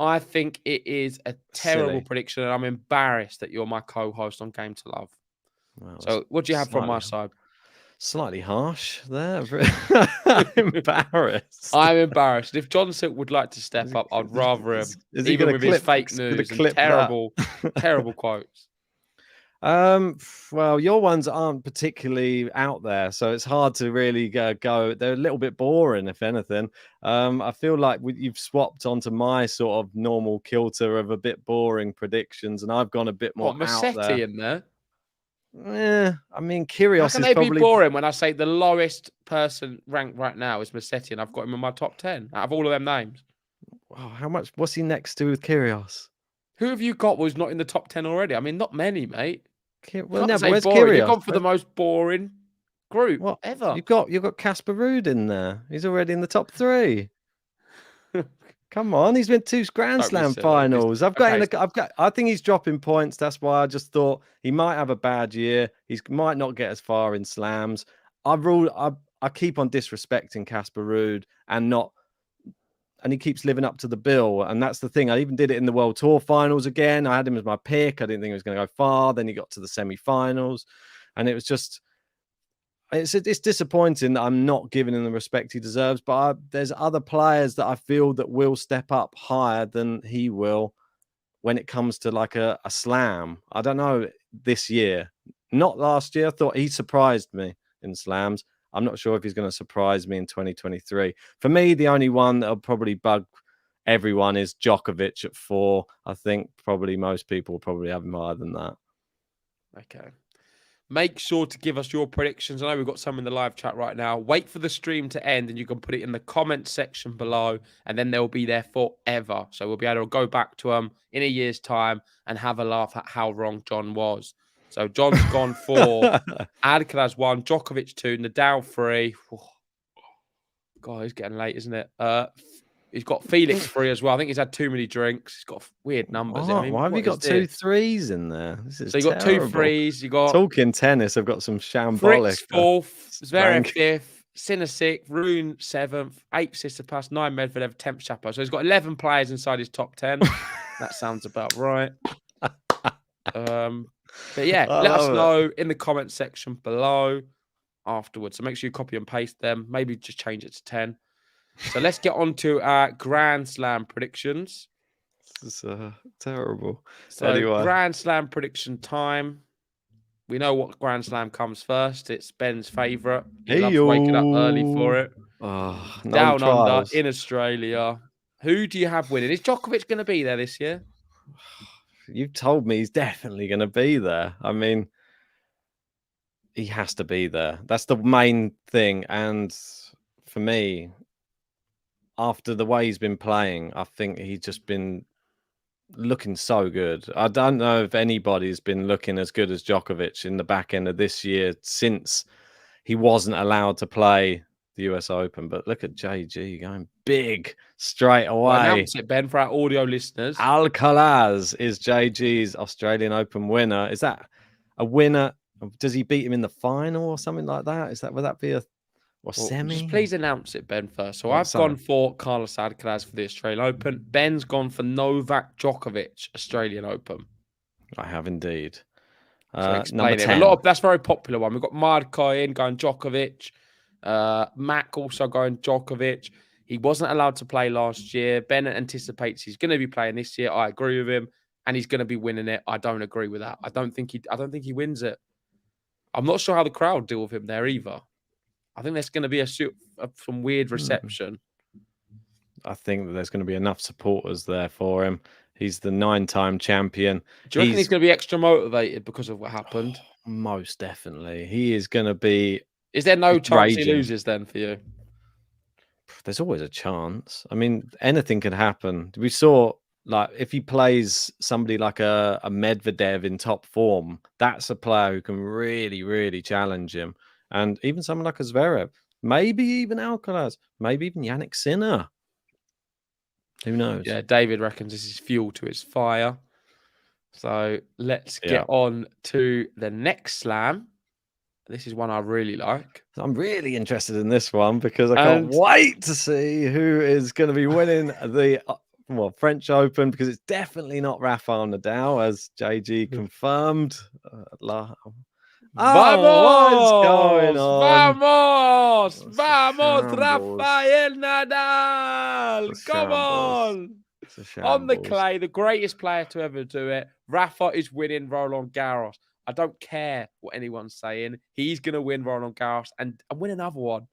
I think it is a terrible prediction, and I'm embarrassed that you're my co-host on Game to Love. Well, so what do you have from my side? Slightly harsh there. I'm embarrassed. I'm embarrassed. If John Silk would like to step up, I'd rather him, Is he even going to with his clip? fake Gonna news and clip terrible, that? terrible quotes. Well, your ones aren't particularly out there, so it's hard to really go. They're a little bit boring, if anything. I feel like you've swapped onto my sort of normal kilter of a bit boring predictions, and I've gone a bit more What, out there. Musetti in there? I mean, How Kyrgios can is they be probably. boring when I say the lowest person ranked right now is Musetti, and I've got him in my top 10 out of all of them names? Wow, how much? What's he next to with Kyrgios? Who have you got was not in the top 10 already? I mean, not many, mate. Well, no, Can't but say where's boring. You've Kyrgios? gone for the most boring group What? ever. You've got Casper Ruud in there. He's already in the top 3. Come on, he's been 2 Grand Don't be Slam silly. finals. Okay. I think he's dropping points. That's why I just thought he might have a bad year. He might not get as far in slams. I keep on disrespecting Casper Ruud and he keeps living up to the bill. And that's the thing. I even did it in the World Tour finals again. I had him as my pick. I didn't think he was going to go far. Then he got to the semi-finals, and it was just. It's disappointing that I'm not giving him the respect he deserves, but there's other players that I feel that will step up higher than he will when it comes to like a slam. I don't know this year, not last year. I thought he surprised me in slams. I'm not sure if he's going to surprise me in 2023. For me, the only one that'll probably bug everyone is Djokovic at 4. I think probably most people will probably have him higher than that. Okay. Make sure to give us your predictions. I know we've got some in the live chat right now. Wait for the stream to end and you can put it in the comment section below, and then they'll be there forever. So we'll be able to go back to them in a year's time and have a laugh at how wrong John was. So John's gone for Alcaraz 1, Djokovic 2, Nadal 3. God, he's getting late, isn't it? He's got Felix 3 as well. I think he's had too many drinks. He's got weird numbers. I mean, why have you got 2 3s in there? This is so you got terrible. 2 3s. You got talking tennis. I've got some shambolic. Fritz 4th, Zverev 5th, Sinner 6th, Rune 7th, 8th Tsitsipas, 9 Medvedev, 10th Chapo. So he's got 11 players inside his top 10. That sounds about right. But yeah, let us know in the comment section below afterwards. So make sure you copy and paste them. Maybe just change it to 10. So let's get on to our Grand Slam predictions. This is terrible. So anyway. Grand Slam prediction time. We know what Grand Slam comes first. It's Ben's favourite. He loves waking up early for it. Oh, Down under in Australia. Who do you have winning? Is Djokovic going to be there this year? You've told me he's definitely going to be there. I mean, he has to be there. That's the main thing. And for me, after the way he's been playing, I think he's just been looking so good. I don't know if anybody's been looking as good as Djokovic in the back end of this year since he wasn't allowed to play the US Open. But look at JG going big straight away. Well, announce it, Ben, for our audio listeners. Alcaraz is JG's Australian Open winner. Is that a winner? Does he beat him in the final or something like that? Would that be a semi? Just please announce it, Ben, first. So I've gone for Carlos Alcaraz for the Australian Open. Ben's gone for Novak Djokovic Australian Open. I have indeed. So explain number it. 10. That's a very popular one. We've got Marko in going Djokovic. Mac also going Djokovic. He wasn't allowed to play last year. Ben anticipates he's going to be playing this year. I agree with him, and he's going to be winning it. I don't agree with that. I don't think he wins it. I'm not sure how the crowd deal with him there either. I think there's going to be some weird reception. I think that there's going to be enough supporters there for him. He's the 9-time champion. Do you reckon he's going to be extra motivated because of what happened? Most definitely. He is going to be. Is there no chance he loses then for you? There's always a chance. I mean, anything could happen. We saw, like, if he plays somebody like a Medvedev in top form, that's a player who can really, really challenge him. And even someone like a Zverev, maybe even Alcaraz, maybe even Yannick Sinner. Who knows? Yeah, David reckons this is fuel to his fire. So let's get on to the next slam. This is one I really like. I'm really interested in this one because I can't wait to see who is going to be winning the French Open, because it's definitely not Rafael Nadal, as JG confirmed. Oh, what is going Vamos! on? Vamos! It's a Vamos, shambles. Rafael Nadal! It's a Come shambles. on! It's a On the shambles. clay, the greatest player to ever do it. Rafa is winning Roland Garros. I don't care what anyone's saying. He's going to win Roland Garros and win another one.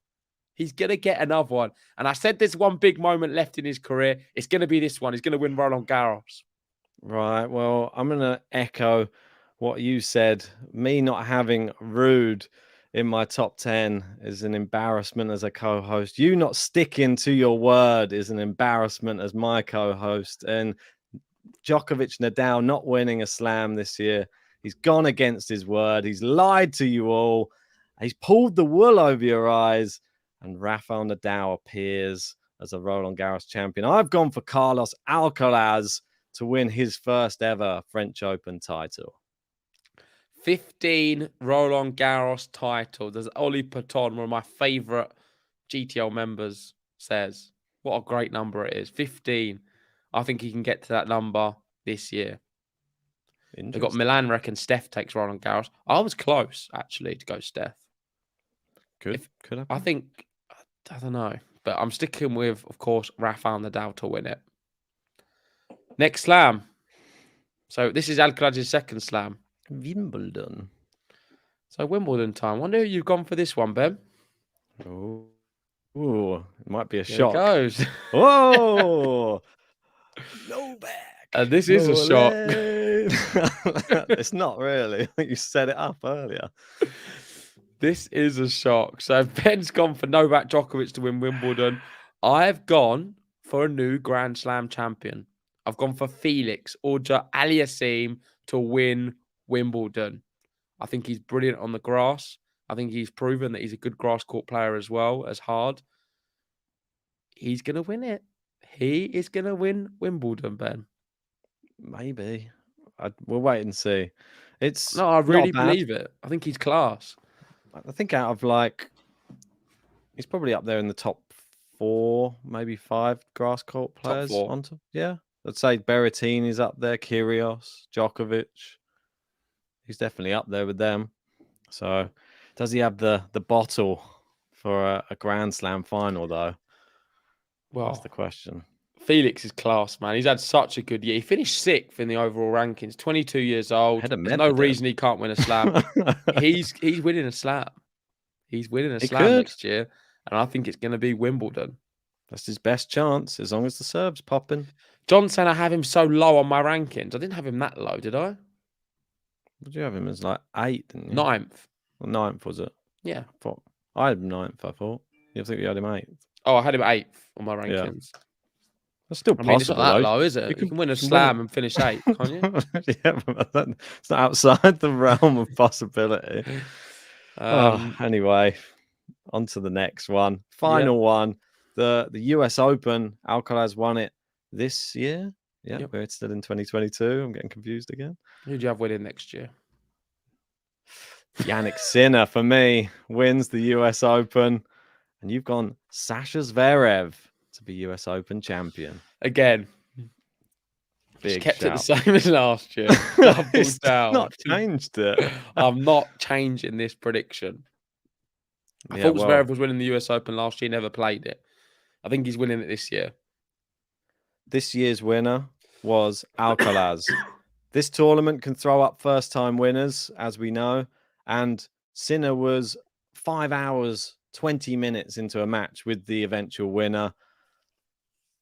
He's going to get another one. And I said there's one big moment left in his career. It's going to be this one. He's going to win Roland Garros. Right. Well, I'm going to echo what you said. Me not having Rude in my top 10 is an embarrassment as a co-host. You not sticking to your word is an embarrassment as my co-host. And Djokovic Nadal not winning a slam this year. He's gone against his word. He's lied to you all. He's pulled the wool over your eyes. And Rafael Nadal appears as a Roland Garros champion. I've gone for Carlos Alcaraz to win his first ever French Open title. 15 Roland Garros titles. As Oli Paton, one of my favourite GTL members, says. What a great number it is. 15. I think he can get to that number this year. They've got Milan reckon Steph takes Roland Garros. I was close, actually, to go Steph. Could happen. I think, I don't know. But I'm sticking with, of course, Rafael Nadal to win it. Next slam. So this is Alcaraz's second slam. Wimbledon. So Wimbledon time. Wonder who you've gone for this one, Ben. Oh, it might be a Here shock. it goes. Whoa! Novak. This is a shock. It's not really. I think you set it up earlier. This is a shock. So Ben's gone for Novak Djokovic to win Wimbledon. I've gone for a new Grand Slam champion. I've gone for Felix Auger-Aliassime to win Wimbledon. I think he's brilliant on the grass. I think he's proven that he's a good grass court player as well as hard. He's going to win it. He is going to win Wimbledon, Ben. Maybe. We'll wait and see. No, I really believe it. I think he's class. I think out of he's probably up there in the top 4, maybe 5 grass court players. Top 4. Yeah. I'd say Berrettini's up there, Kyrgios, Djokovic. He's definitely up there with them. So does he have the bottle for a Grand Slam final, though? Well, that's the question. Felix is class, man. He's had such a good year. He finished 6th in the overall rankings, 22 years old. There's no reason he can't win a slam. He's winning a slam. He's winning a slam next year. And I think it's going to be Wimbledon. That's his best chance, as long as the serve's popping. John saying I have him so low on my rankings. I didn't have him that low, did I? Did you have him as 8, didn't you? 9th. Well, 9th, was it? Yeah. I had him 9th, I thought. You think you had him 8th? Oh, I had him 8th on my rankings. Yeah. That's still possible. It's not that low, is it? You can win a slam and finish 8th, can't you? Yeah, but it's not outside the realm of possibility. Anyway, on to the next one. Final one. The US Open. Alcaraz won it this year. Yeah, we're still in 2022. I'm getting confused again. Who do you have winning next year? Yannick Sinner, for me, wins the US Open. And you've gone Sasha Zverev to be US Open champion. Again. Big kept shout. it the same as last year. Doubled down. Not changed it. I'm not changing this prediction. I thought Zverev was winning the US Open last year, never played it. I think he's winning it this year. This year's winner was Alcaraz. This tournament can throw up first-time winners, as we know. And Sinner was 5 hours, 20 minutes into a match with the eventual winner.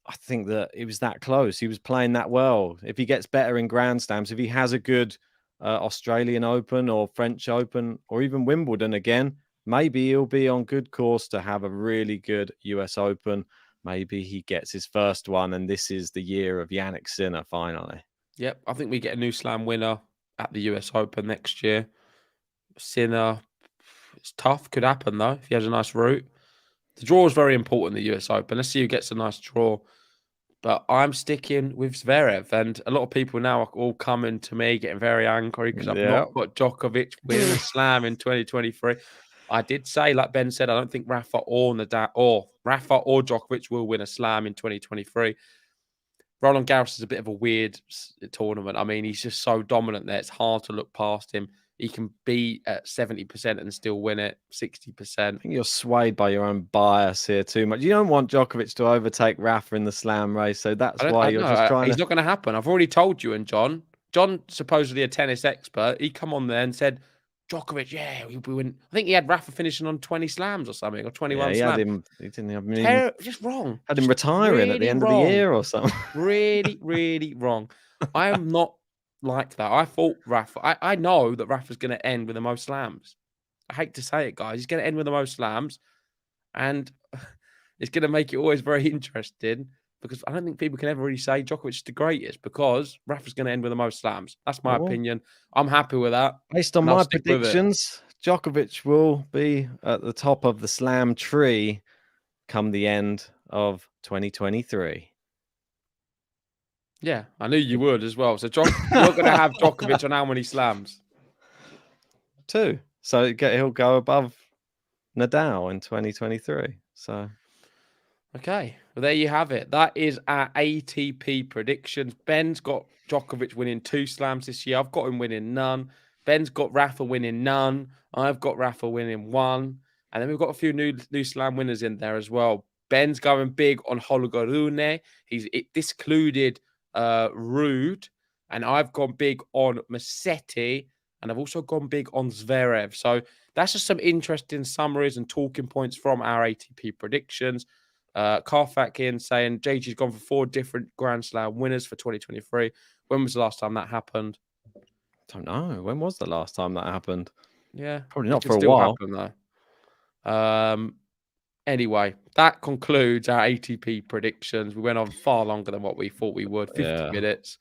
I think that it was that close. He was playing that well. If he gets better in Grand Slams, if he has a good Australian Open or French Open or even Wimbledon again, maybe he'll be on good course to have a really good US Open. Maybe he gets his first one, and this is the year of Yannick Sinner finally. Yep, I think we get a new slam winner at the US Open next year. Sinner, it's tough. Could happen, though, if he has a nice route. The draw is very important in the US Open. Let's see who gets a nice draw. But I'm sticking with Zverev. And a lot of people now are all coming to me, getting very angry because I've not got Djokovic winning a slam in 2023. I did say, like Ben said, I don't think Rafa or Djokovic will win a slam in 2023. Roland Garros is a bit of a weird tournament. I mean, he's just so dominant there. It's hard to look past him. he can be at 70% and still win it, 60%. I think you're swayed by your own bias here too much. You don't want Djokovic to overtake Rafa in the slam race, so that's why you're just trying He's to. not going to happen. I've already told you and John. John, supposedly a tennis expert, he come on there and said, Djokovic, yeah, we win. I think he had Rafa finishing on 20 slams or something, or 21 Yeah, he slams. had him. He didn't have him. Just wrong. Had him Just retiring at the really end wrong. of the year or something. Really, really wrong. I am not like that. I thought Rafa. I know that Rafa's going to end with the most slams. I hate to say it, guys. He's going to end with the most slams, and it's going to make it always very interesting because I don't think people can ever really say Djokovic is the greatest because Rafa's going to end with the most slams. That's my opinion. I'm happy with that. Based on my predictions, Djokovic will be at the top of the slam tree come the end of 2023. Yeah, I knew you would as well. So you're going to have Djokovic on how many slams? 2. So he'll go above Nadal in 2023. So, okay, well there you have it. That is our ATP predictions. Ben's got Djokovic winning 2 slams this year. I've got him winning none. Ben's got Rafa winning none. I've got Rafa winning 1, and then we've got a few new slam winners in there as well. Ben's going big on Holger Rune. He's discluded Rude, and I've gone big on Musetti, and I've also gone big on Zverev. So that's just some interesting summaries and talking points from our ATP predictions. Carfac in saying JG's gone for 4 different Grand Slam winners for 2023. When was the last time that happened? Don't know. When was the last time that happened? Yeah, probably not for a while. Happen, though. Anyway, that concludes our ATP predictions. We went on far longer than what we thought we would, 50 minutes.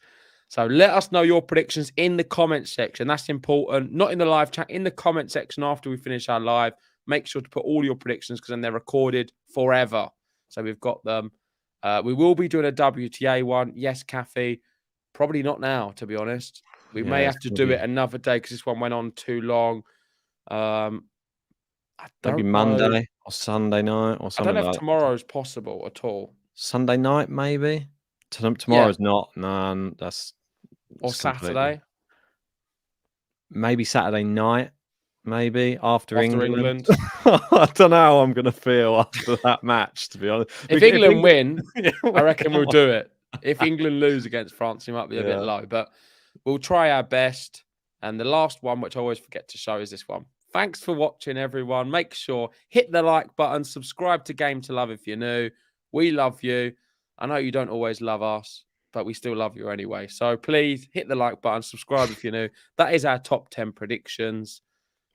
So let us know your predictions in the comment section. That's important. Not in the live chat, in the comment section after we finish our live. Make sure to put all your predictions because then they're recorded forever. So we've got them. We will be doing a WTA one. Yes, Kathy. Probably not now, to be honest. We may have to do it another day because this one went on too long. Maybe Monday or Sunday night or something. I don't know if tomorrow's possible at all. Sunday night, maybe. Tomorrow's not. No, that's. Or Saturday. Maybe Saturday night. Maybe after England. I don't know how I'm going to feel after that match, to be honest. If England win, I reckon we'll do it. If England lose against France, it might be a bit low, but we'll try our best. And the last one, which I always forget to show, is this one. Thanks for watching, everyone. Make sure, hit the like button, subscribe to Game to Love if you're new. We love you. I know you don't always love us, but we still love you anyway. So please hit the like button, subscribe if you're new. That is our top 10 predictions.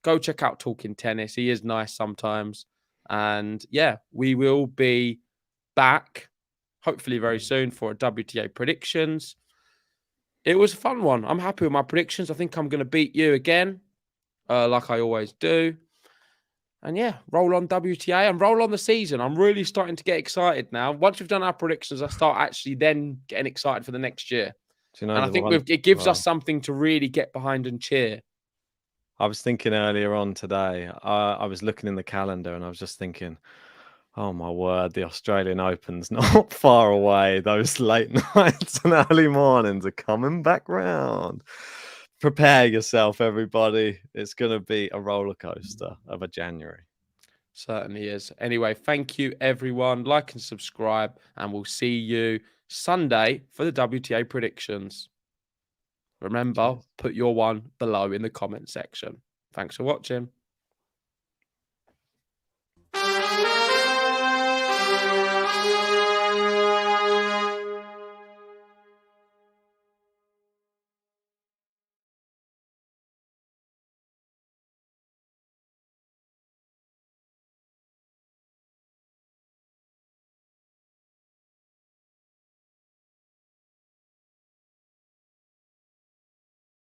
Go check out Talking Tennis. He is nice sometimes. And yeah, we will be back hopefully very soon for a WTA predictions. It was a fun one. I'm happy with my predictions. I think I'm going to beat you again, like I always do. And yeah, roll on WTA and roll on the season. I'm really starting to get excited now. Once we've done our predictions, I start actually then getting excited for the next year. And I think it gives us something to really get behind and cheer. I was thinking earlier on today, I was looking in the calendar and I was just thinking, oh my word, the Australian Open's not far away. Those late nights and early mornings are coming back round. Prepare yourself, everybody. It's going to be a roller coaster of a January. Certainly is. Anyway, thank you, everyone. Like and subscribe, and we'll see you Sunday for the WTA predictions. Remember, put your one below in the comment section. Thanks for watching.